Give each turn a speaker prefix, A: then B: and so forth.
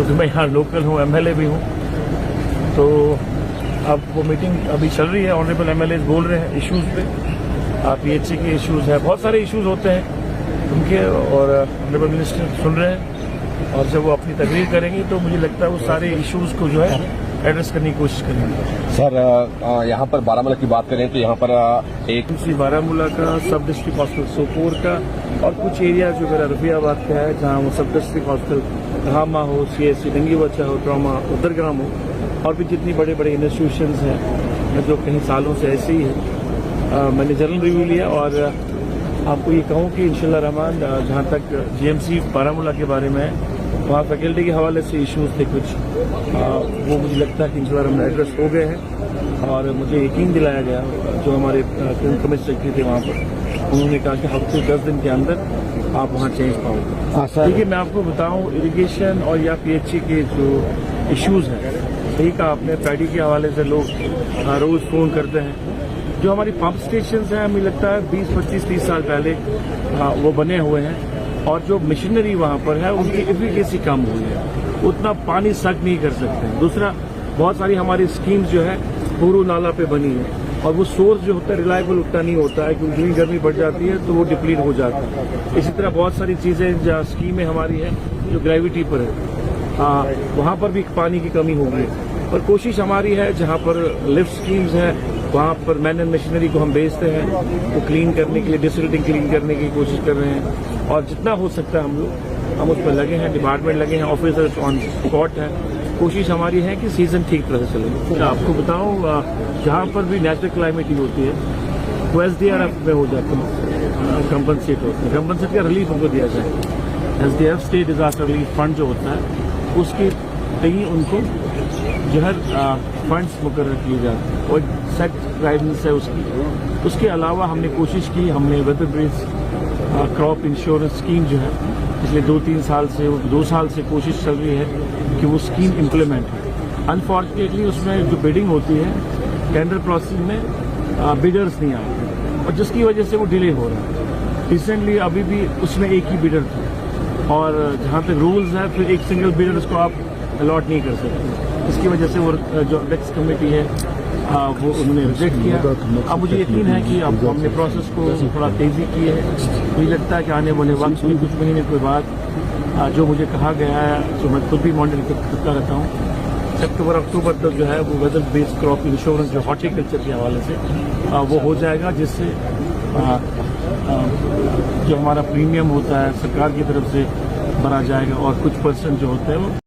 A: क्योंकि मैं यहाँ लोकल हूँ, एमएलए भी हूँ। तो अब वो मीटिंग अभी चल रही है, ऑनरेबल एमएलए बोल रहे हैं इश्यूज पे। पीएचसी के इश्यूज है, बहुत सारे इश्यूज होते हैं उनके, और ऑनरेबल मिनिस्टर सुन रहे हैं, और जब वो अपनी तकरीर करेंगे तो मुझे लगता है वो सारे इश्यूज को जो है एड्रेस करने की कोशिश करेंगे।
B: सर, यहाँ पर बारामूला की बात करें तो यहाँ पर एक
A: बारामूला का सब डिस्ट्रिक्ट हॉस्पिटल सोपोर का, और कुछ एरिया जो मेरा रफियाबाद का है जहाँ वो सब डिस्ट्रिक्ट हॉस्पिटल धामा हो, सीएससी डंगी बच्चा हो, ट्रॉमा उदरग्राम हो, और भी जितनी बड़े बड़े इंस्टीट्यूशंस हैं जो कहीं सालों से ऐसे ही है, मैंने जनरल रिव्यू लिया। और आपको ये कहूँ कि इंशाल्लाह रहमान जहाँ तक जीएमसी बारामूला के बारे में वहाँ फैकल्टी के हवाले से इश्यूज थे कुछ, वो मुझे लगता है कि इंशाल्लाह रहमान एड्रेस हो गए हैं। और मुझे यकीन दिलाया गया, जो हमारे कमिश्नर सेक्रेटरी थे वहाँ पर, उन्होंने कहा कि हफ्ते 10 दिन के अंदर आप वहाँ चेंज पाओगे। देखिए, मैं आपको बताऊँ, इरिगेशन और या पीएचसी के जो इश्यूज हैं, सही कहा आपने, पैडी के हवाले से लोग रोज फोन करते हैं। जो हमारी पंप स्टेशन हैं, मुझे लगता है 20, 25, 30 साल पहले वो बने हुए हैं, और जो मशीनरी वहाँ पर है उनकी एफिशिएंसी कम हुई है, उतना पानी सक नहीं कर सकते। दूसरा, बहुत सारी हमारी स्कीम्स जो है पूरू नाला पे बनी है, और वो सोर्स जो होता है रिलायबल उतना नहीं होता है, क्योंकि जितनी गर्मी बढ़ जाती है तो वो डिप्लीट हो जाता है। इसी तरह बहुत सारी चीज़ें जहाँ स्कीमें हमारी हैं जो ग्रेविटी पर है, वहाँ पर भी पानी की कमी होगी। पर कोशिश हमारी है, जहाँ पर लिफ्ट स्कीम्स हैं वहाँ पर मैन एंड मशीनरी को हम भेजते हैं, वो क्लीन करने के लिए, डिसल्टिंग क्लीन करने की कोशिश कर रहे हैं, और जितना हो सकता है हम उस पर लगे हैं, डिपार्टमेंट लगे हैं, ऑफिसर्स ऑन स्पॉट हैं। कोशिश हमारी है कि सीजन ठीक तरह से चले। आपको बताऊँ, जहाँ पर भी नेचुरल क्लाइमेटी होती है वो SDRF में हो जाता है, कंपनसेट होता है, कंपनसेट का रिलीफ उनको दिया जाए। SDF state disaster relief fund जो होता है, उसकी कहीं उनको जो है फंड्स मुकर्रर किए जाते हैं, और सेट गाइडेंस है उसकी। उसके अलावा हमने कोशिश की, हमने वेदर ब्रिज क्रॉप इंश्योरेंस स्कीम जो है पिछले 2-3 साल से, 2 साल से कोशिश चल रही है कि वो स्कीम इम्प्लीमेंट हो। अनफॉर्चुनेटली उसमें जो बिडिंग होती है, टेंडर प्रोसेस में बिडर्स नहीं आते, और जिसकी वजह से वो डिले हो रहा है। रिसेंटली अभी भी उसमें एक ही बिडर था, और जहाँ तक रूल्स हैं, फिर एक सिंगल बिडर उसको आप अलॉट नहीं कर सकते। इसकी वजह से वो जो अपेक्स कमेटी है वो उन्होंने रिजेक्ट किया। अब मुझे यकीन है कि अब हमने प्रोसेस को थोड़ा तेज़ी की है। मुझे लगता है कि आने वाले वक्त में कुछ महीने के बाद जो मुझे कहा गया है, जो मैं खुद भी मॉनिटर करता रहता हूँ, सितंबर अक्टूबर तक जो है वो वेदर बेस्ड क्रॉप इंश्योरेंस जो हॉर्टिकल्चर के हवाले से वो हो जाएगा, जिससे जो हमारा प्रीमियम होता है सरकार की तरफ से भरा जाएगा, और कुछ % जो होता है वो